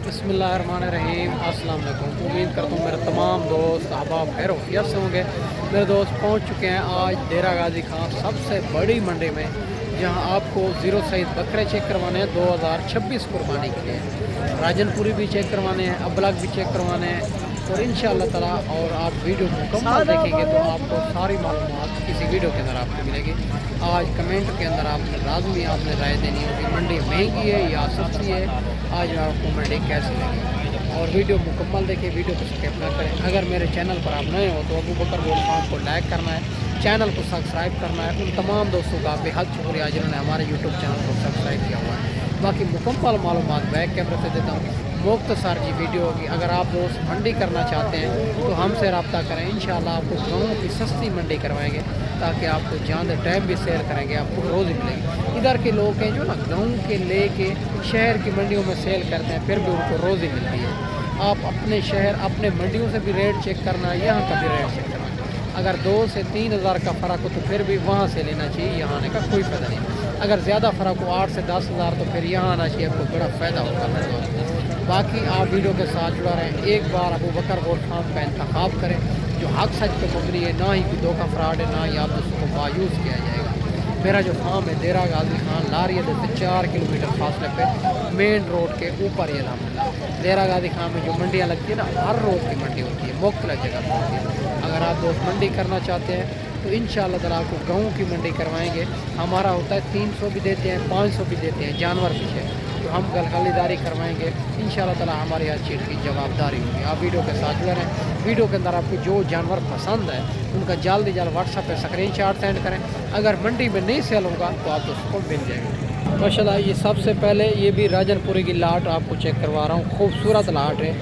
बिस्मिल्लाहिर्रहमानिर्रहीम। अस्सलाम वालेकुम। उम्मीद करता हूँ मेरे तमाम दोस्त अहबाब खैर वफियत से होंगे। मेरे दोस्त पहुँच चुके हैं आज डेरा गाजी खां सबसे बड़ी मंडी में, जहाँ आपको ज़ीरो साइज़ बकरे चेक करवाने हैं 2026 कुर्बानी के लिए। राजनपुरी भी चेक करवाने हैं, अबलग भी चेक करवाने हैं और इंशाअल्लाह ताला और आप वीडियो मुकम्मल देखेंगे तो आपको सारी मालूमात किसी वीडियो के अंदर आपको मिलेगी। आज कमेंट के अंदर आपने लाजमी आपने राय देनी होगी मंडी महंगी है या सस्ती है, आज आपको मंडी कैसी लगी। और वीडियो मुकम्मल देखिए, वीडियो को स्किप ना करें। अगर मेरे चैनल पर आप नए हो तो अबू बकर गोल्ड फार्म को लाइक करना है, चैनल को सब्सक्राइब करना है। उन तमाम दोस्तों का बेहद शुक्रिया जिन्होंने हमारे यूट्यूब चैनल को सब्सक्राइब किया हुआ है। बाकी मुकम्मल मालूमात बैक कैमरे से देता हूँ, मुख्तसर जी वीडियो होगी। अगर आप दोस्त मंडी करना चाहते हैं तो हमसे रब्ता करें, इंशाल्लाह आपको गाँव की सस्ती मंडी करवाएंगे ताकि आपको जान टाइम भी शेयर करेंगे, आपको रोज़ मिलेगी। इधर के लोग हैं जो ना गाँव के लेके शहर की मंडियों में सेल करते हैं, फिर भी उनको रोज़ ही मिलती है। आप अपने शहर अपने मंडियों से भी रेट चेक करना है, यहाँ का भी रेट चेक करना है। अगर 2 से 3 हज़ार का फ़र्क हो तो फिर भी वहाँ से लेना चाहिए, यहाँ आने का कोई फ़ायदा नहीं। अगर ज़्यादा फ़र्क हो 8 से 10 हज़ार तो फिर यहाँ आना चाहिए, आपको बड़ा फ़ायदा होगा मेरे दोस्त। बाकी आप वीडियो के साथ जुड़ा रहें। एक बार अबू बकर गोल्ड फार्म का इंतखाब करें जो हक सच पे मबनी है, ना ही कोई धोखा फ्रॉड है, ना ही आप दोस्तों को मायूस किया जाएगा। मेरा जो फार्म है डेरा गाजी खां लारिया से 4 किलोमीटर फासले पे मेन रोड के ऊपर ही अलहमदिल्ला। डेरा गाजी खां में जो मंडियाँ लगती है ना, हर रोज़ की मंडी होती है, मुख्तलिफ जगह पर होती है। अगर आप दोस्त मंडी करना चाहते हैं तो इंशाअल्लाह ताला आपको गाँव की मंडी करवाएंगे। हमारा होता है 300 भी देते हैं, 500 भी देते हैं जानवर पीछे, तो हम खरीदारी करवाएंगे इंशाअल्लाह ताला। हमारी हर चीज़ की जवाबदारी होगी। आप वीडियो के साथ जुड़े रहें। वीडियो के अंदर आपको जो जानवर पसंद है उनका जल्द व्हाट्सएप पे स्क्रीनशॉट सेंड करें। अगर मंडी में नहीं सेल होगा तो आप उसको मिल जाएगा। माशाल्लाह ये सबसे पहले ये भी राजनपुरी की लाट आपको चेक करवा रहा हूँ। खूबसूरत लाट है,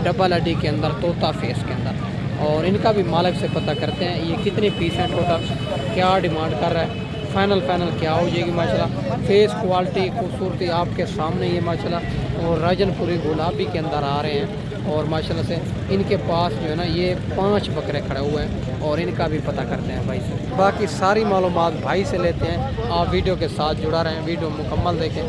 डबल अडी के अंदर, तोता फेस के अंदर। और इनका भी मालिक से पता करते हैं ये कितने पीस हैं टोटल, क्या डिमांड कर रहा है, फाइनल क्या हो जाएगी। माशाल्लाह फेस क्वालिटी खूबसूरती आपके सामने ये माशाल्लाह। और राजनपुरी गुलाबी के अंदर आ रहे हैं और माशाल्लाह से इनके पास जो है ना ये 5 बकरे खड़े हुए हैं और इनका भी पता करते हैं भाई से। बाकी सारी मालूमात भाई से लेते हैं। आप वीडियो के साथ जुड़ा रहें, वीडियो मुकम्मल देखें।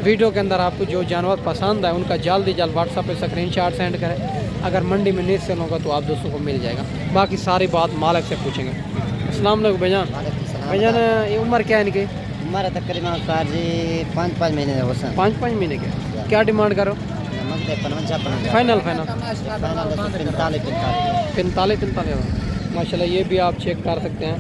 वीडियो के अंदर आपको जो जानवर पसंद है उनका जल्द व्हाट्सएप पे स्क्रीनशॉट सेंड करें। अगर मंडी में नहीं सेल होगा तो आप दोस्तों को मिल जाएगा। बाकी सारी बात मालिक से पूछेंगे। अस्सलाम वालेकुम भैया। भैया ये उम्र क्या है इनकी? हमारा तकरीबन सर जी 5-5 महीने हो सर। 5-5 महीने के। क्या डिमांड करो? फाइनल 45 माशाल्लाह ये भी आप चेक कर सकते हैं।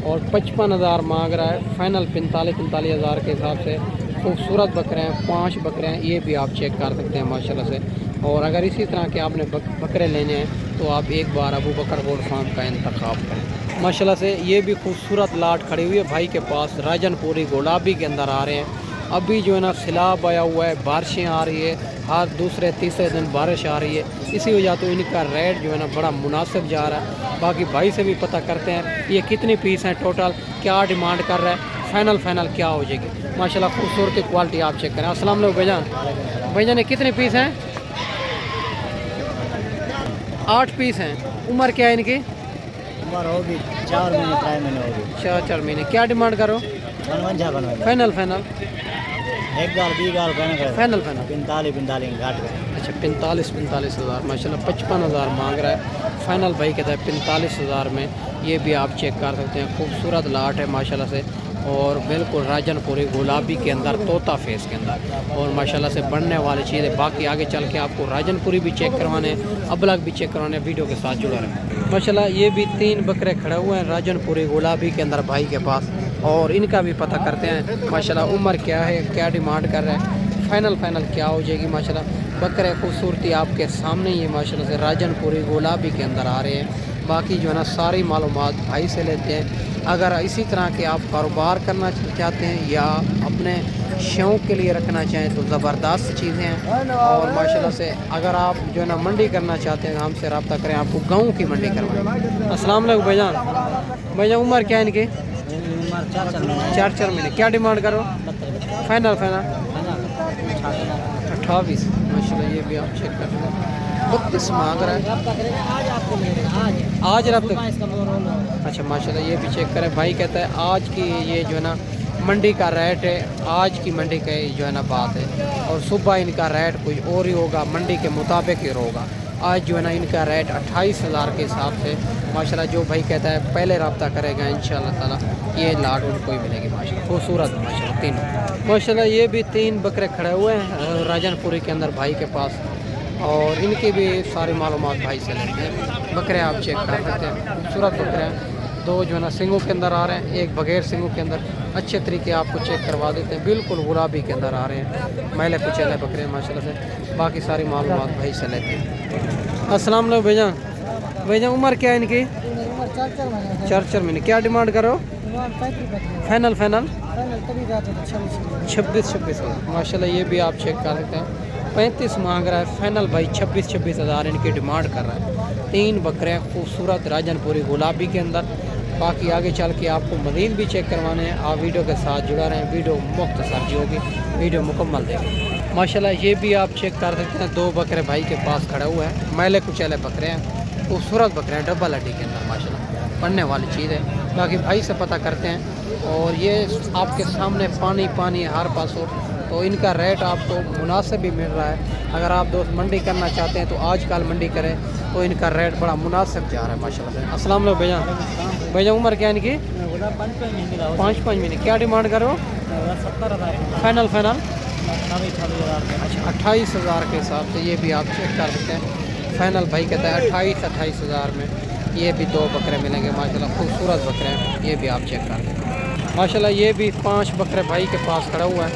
और 55 हज़ार मांग रहा है, फाइनल 45 हज़ार के हिसाब से। खूबसूरत बकरे हैं, 5 बकरे हैं, ये भी आप चेक कर सकते हैं माशाल्लाह से। और अगर इसी तरह के आपने बकरे लेने हैं तो आप एक बार अबू बकर गोल्ड फार्म का इंतखाब करें। माशाल्लाह से ये भी खूबसूरत लाट खड़ी हुई है भाई के पास, राजनपुरी गुलाबी के अंदर आ रहे हैं। अभी जो है ना सैलाब आया हुआ है, बारिशें आ रही है, हर दूसरे तीसरे दिन बारिश आ रही है, इसी वजह तो इनका रेट जो है ना बड़ा मुनासिब जा रहा है। बाकी भाई से भी पता करते हैं ये कितने पीस हैं टोटल, क्या डिमांड कर रहा है, फाइनल क्या हो जाएगी। माशाल्लाह खूबसूरत क्वालिटी आप चेक करें। अस्सलाम वालेकुम भाईजान। भाईजान ये कितने पीस हैं? 8 पीस हैं। उम्र क्या है इनकी? उम्र होगी 4 महीने होगी। 4 महीने। क्या डिमांड करो? फाइनल एक गाल 20 गाल फाइनल 45 घाट गए। अच्छा 45 हज़ार माशाल्लाह। 55 हज़ार मांग रहा है, फाइनल भाई कहता है 45 हज़ार में। ये भी आप चेक कर सकते हैं, खूबसूरत लाट है माशाल्लाह से। और बिल्कुल राजनपुरी गुलाबी के अंदर, तोता फेस के अंदर, और माशाल्लाह से बढ़ने वाली चीज़ है। बाकी आगे चल के आपको राजनपुरी भी चेक करवाने, अबलग भी चेक करवाने, वीडियो के साथ जुड़ा रहे। माशाल्लाह ये भी 3 बकरे खड़े हुए हैं राजनपुरी गुलाबी के अंदर भाई के पास, और इनका भी पता करते हैं माशाल्लाह। उम्र क्या है, क्या डिमांड कर रहे हैं, फाइनल क्या हो जाएगी। माशाल्लाह बकरे खूबसूरती आपके सामने ही है माशाल्लाह से, राजनपुरी गुलाबी के अंदर आ रहे हैं। बाकी जो है ना सारी मालूमात भाई से लेते हैं। अगर इसी तरह के आप कारोबार करना चाहते हैं या अपने शौक़ के लिए रखना चाहें तो ज़बरदस्त चीज़ें हैं। और माशाल्लाह से अगर आप जो है ना मंडी करना चाहते हैं हमसे रब्ता करें, आपको गाँव की मंडी करवाएं। अस्सलाम वालेकुम भाईजान। उम्र क्या है इनकी? 4 महीने। क्या डिमांड करो? फाइनल 28। माशाल्लाह ये भी आप चेक कर लें। 32 मांग रहा है आज रात तक। अच्छा माशाल्लाह ये भी चेक करें। भाई कहता है आज की ये जो है ना मंडी का रेट है, आज की मंडी का जो है ना बात है, और सुबह इनका रेट कुछ और ही होगा, मंडी के मुताबिक ही होगा। आज जो है ना इनका रेट 28,000 के हिसाब से माशाल्लाह। जो भाई कहता है पहले रब्ता करेगा इंशाल्लाह ताला ये लाट उनको ही मिलेगी माशाल्लाह। खूबसूरत माशाल्लाह तीनों माशाल्लाह। ये भी 3 बकरे खड़े हुए हैं राजनपुरी के अंदर भाई के पास, और इनकी भी सारी मालूमात भाई से लेते हैं। बकरे आप चेक कर सकते हैं, खूबसूरत बकरे हैं। 2 जो है ना सिंगों के अंदर आ रहे हैं, एक बगैर सिंगों के अंदर। अच्छे तरीके आपको चेक करवा देते हैं, बिल्कुल गुलाबी के अंदर आ रहे हैं, मैले कुचैले बकरे माशाल्लाह से। बाकी सारी मालूमात भाई से लेते हैं। अस्सलाम वालेकुम भैया। भैया उम्र क्या है इनकी? 4 महीने। क्या डिमांड करो? फाइनल 26 माशाल्लाह। ये भी आप चेक कर सकते हैं, 35 मांग रहा है, फाइनल भाई 26 हज़ार इनकी डिमांड कर रहा है। 3 बकरे हैं खूबसूरत राजनपुरी गुलाबी के अंदर। बाकी आगे चल के आपको मज़ीद भी चेक करवाने हैं, आप वीडियो के साथ जुड़ा रहें। वीडियो मुख्तसर जी होगी, वीडियो मुकम्मल देखें माशाल्लाह। ये भी आप चेक कर सकते हैं, 2 बकरे भाई के पास खड़े हुए हैं, मैले कुचैले बकरे हैं, खूबसूरत बकरे हैं, डब्बल हड्डी के अंदर माशाल्लाह, पढ़ने वाली चीज़ है। बाकी भाई से पता करते हैं। और ये आपके सामने पानी पानी हर पास हो, तो इनका रेट आपको मुनासिब भी मिल रहा है। अगर आप दोस्त मंडी करना चाहते हैं तो आजकल मंडी करें, तो इनका रेट बड़ा मुनासिब जा रहा है माशाल्लाह से। अस्सलाम वालेकुम भैया। भैया उम्र क्या है इनकी? 5 महीने। क्या डिमांड करो? फाइनल अच्छा 28,000 के हिसाब से। ये भी आप चेक कर सकते हैं, फाइनल भाई कहता है 28,000 में ये भी 2 बकरे मिलेंगे माशाल्लाह, खूबसूरत बकरे हैं। ये भी आप चेक कर सकते हैं माशाल्लाह। ये भी 5 बकरे भाई के पास खड़ा हुआ है,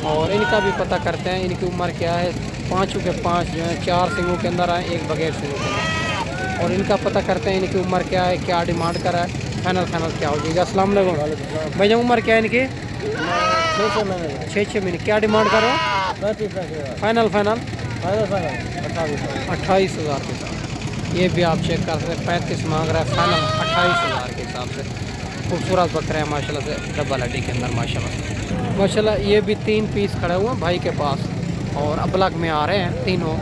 और इनका भी पता करते हैं इनकी उम्र क्या है। 5 के 5 जो है 4 सिंगों के अंदर आए, एक बगैर सिंगों के अंदर, और इनका पता करते हैं इनकी उम्र क्या है, क्या डिमांड करा है, फाइनल क्या हो जाएगा। अस्सलाम वालेकुम भैया। उम्र क्या है इनकी? 6 महीने। क्या डिमांड करो? फाइनल 28,000 के साथ। ये भी आप चेक कर सकते हैं, 35 मांग रहा है, फाइनल 28,000 के हिसाब से। खूबसूरत बकरे हैं माशाल्लाह से, डबल हड्डी के अंदर माशाल्लाह। ये भी 3 पीस खड़े हुए हैं भाई के पास, और अबलग में आ रहे हैं तीनों,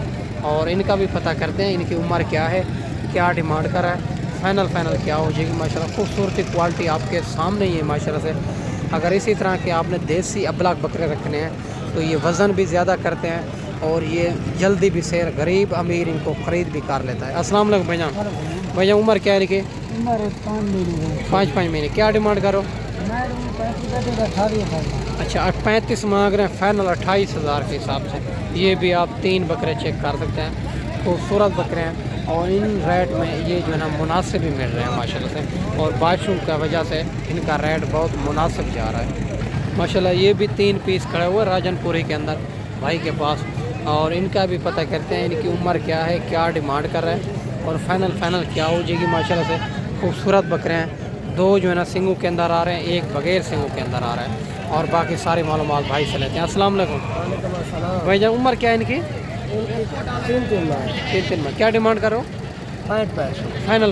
और इनका भी पता करते हैं इनकी उम्र क्या है, क्या डिमांड कर रहा है, फाइनल क्या हो जाएगी माशाल्लाह। खूबसूरती क्वालिटी आपके सामने ही है माशाल्लाह से। अगर इसी तरह के आपने देसी अबलग बकरे रखने हैं तो ये वज़न भी ज़्यादा करते हैं, और ये जल्दी भी शेर गरीब अमीर इनको ख़रीद भी कर लेता है। अस्सलाम वालेकुम भैया। भैया उम्र क्या है इनकी? 5 महीने। क्या डिमांड करो? अच्छा 35 मांग रहे हैं, फाइनल 28,000 के हिसाब से। ये भी आप 3 बकरे चेक कर सकते हैं, खूबसूरत बकरे हैं, और इन रेट में ये जो है ना मुनासिब भी मिल रहे हैं माशाल्लाह से, और बारिशों की वजह से इनका रेट बहुत मुनासिब जा रहा है माशाल्लाह। ये भी 3 पीस खड़े हुए राजनपुरी के अंदर भाई के पास, और इनका भी पता करते हैं इनकी उम्र क्या है, क्या डिमांड कर रहा है, और फाइनल क्या हो जाएगी माशाल्लाह से। खूबसूरत बकरे हैं, 2 जो है ना सिंगों के अंदर आ रहे हैं, एक बगैर सिंगों के अंदर आ रहा है, और बाकी सारी मालूमात भाई से लेते हैं। अस्सलाम वालेकुम भैया। उम्र क्या है इनकी? 3 में। क्या डिमांड करो? फाइनल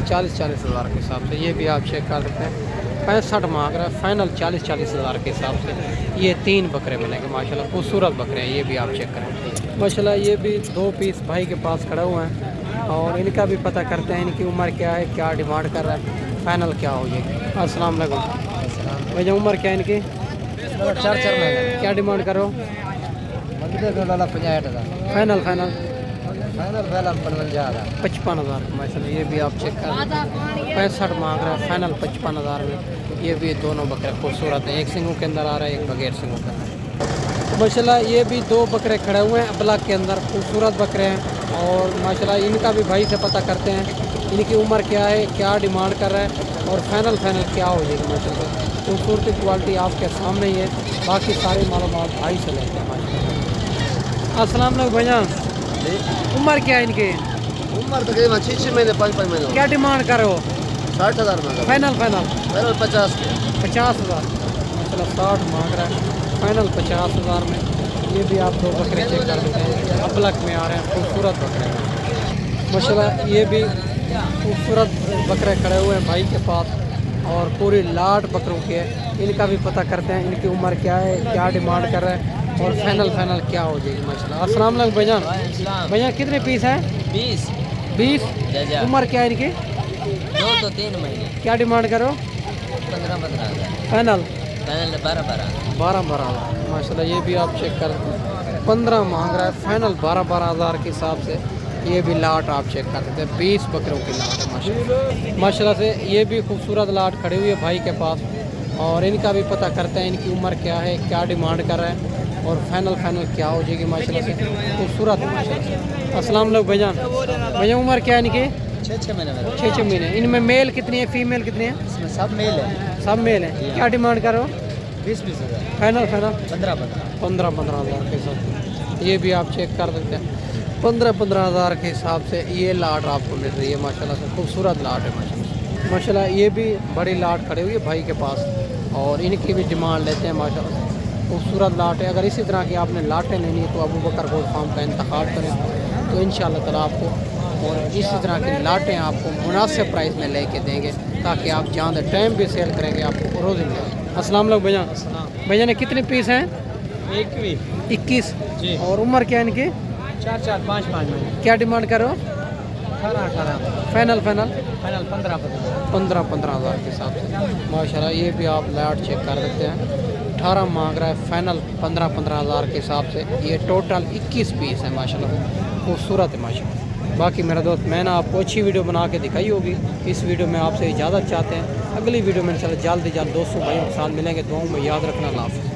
40,000 के हिसाब से। ये भी आप चेक कर सकते हैं, 65 मांग रहा है, फाइनल 40,000 के हिसाब से। ये 3 बकरे मिलेंगे माशाल्लाह, खूबसूरत बकरे हैं। ये भी आप चेक करें माशाल्लाह। ये भी 2 पीस भाई के पास खड़े हुए हैं, और इनका भी पता करते हैं इनकी उम्र क्या है, क्या डिमांड कर रहा है, फाइनल क्या हो जाएगी। अस्सलाम वालेकुम भैया। उम्र क्या है इनकी? 4 महीने। क्या डिमांड करो? 65,000। फाइनल 55,000 माशाल्लाह। ये भी आप चेक कर 65 मांग रहा है, फाइनल 55,000 में। ये भी दोनों बकरे खूबसूरत हैं, एक सिंगों के अंदर आ रहा है, एक बगैर सिंगों के अंदर माशाल्लाह। ये भी 2 बकरे खड़े हुए हैं अबलग के अंदर, खूबसूरत बकरे हैं, और माशाल्लाह इनका भी भाई से पता करते हैं इनकी उम्र क्या है, क्या डिमांड कर रहा है, और फाइनल क्या हो जाएगी माशाल्लाह। खूबसूरती क्वालिटी आपके सामने ही है, बाकी सारी मालूमात भाई से लेते हैं माशाल्लाह। अस्सलाम वालेकुम भैया। उम्र क्या है इनकी? उम्र तकरीबन 6 महीने 5 महीने। क्या डिमांड करो? 60,000 में। फाइनल 50,000 माशाल्लाह। 60 मांग रहा है, फाइनल 50,000 में। ये भी आप 2 बकरे चेक कर सकते हैं, अबलग में आ रहे हैं, खूबसूरत बकरे हैं माशाल्लाह। ये भी खूबसूरत बकरे खड़े हुए हैं भाई के पास, और पूरी लाट बकरों के। इनका भी पता करते हैं इनकी उम्र क्या है, क्या डिमांड कर रहा है, और फाइनल क्या हो जाएगी माशाल्लाह। अस्सलाम वालेकुम भैया। भैया कितने पीस हैं? 20। उम्र क्या है इनकी? 2 तो 3 महीने। क्या डिमांड करो? 15-15 हज़ार फाइनल फाइनल 12-12 12-12 हज़ार माशाल्लाह। ये भी आप चेक कर 15 मांग रहा है, फाइनल 12-12 हज़ार के हिसाब से। ये भी लाट आप चेक कर सकते हैं, 20 बकरों की लाट है माशाल्लाह। माशाल्लाह से ये भी खूबसूरत लाट खड़ी हुई है भाई के पास, और इनका भी पता करते हैं इनकी उम्र क्या है, क्या डिमांड कर रहा है और फाइनल क्या हो जाएगी माशाल्लाह से। खूबसूरत है माशाल्लाह से। अस्सलाम वालेकुम भाईजान। भैया उम्र क्या है इनकी? 6-6 महीने में 6 महीने। इनमें मेल कितनी है, फीमेल कितनी है? इसमें सब मेल है। सब मेल है। क्या डिमांड कर रहे हो? 20-20 हज़ार फाइनल 15-15 हज़ार के साथ। ये भी आप चेक कर सकते हैं, 15 हज़ार के हिसाब से ये लाट आपको मिल रही है माशाल्लाह से। खूबसूरत लाट है माशाल्लाह माशाल्लाह। ये भी बड़ी लाट खड़ी हुई है भाई के पास, और इनकी भी डिमांड लेते हैं माशाल्लाह से। खूबसूरत लाट है। अगर इसी तरह की आपने लाटें लेनी है तो अबू बकर गोल्ड फार्म का इंतखाब करें, तो इंशाअल्लाह ताला आपको और इसी तरह की लाटें आपको मुनासिब प्राइस में लेके देंगे, ताकि आप जहाँ टाइम भी सेल करेंगे आपको रोज़ मिलेगा। अस्सलाम वालेकुम भैया। भैया ने कितने पीस हैं? 21 जी। और उम्र क्या है इनकी? 4-4 5-5 महीने क्या डिमांड करो? 18-18 फाइनल फाइनल 15-15 हज़ार के हिसाब से माशाल्लाह। ये भी आप लाट चेक कर सकते हैं, 18 मांग रहा है, फाइनल 15 हज़ार के हिसाब से। ये टोटल 21 पीस है माशाल्लाह। खूबसूरत है माशाल्लाह। बाकी मेरा दोस्त, मैंने आपको अच्छी वीडियो बना के दिखाई होगी। इस वीडियो में आपसे इजाज़त चाहते हैं। अगली वीडियो में इंशाल्लाह जल्द से जल्द दोस्तों भाइयों के साथ मिलेंगे। दुआओं में याद रखना। अल्लाह हाफ़िज़।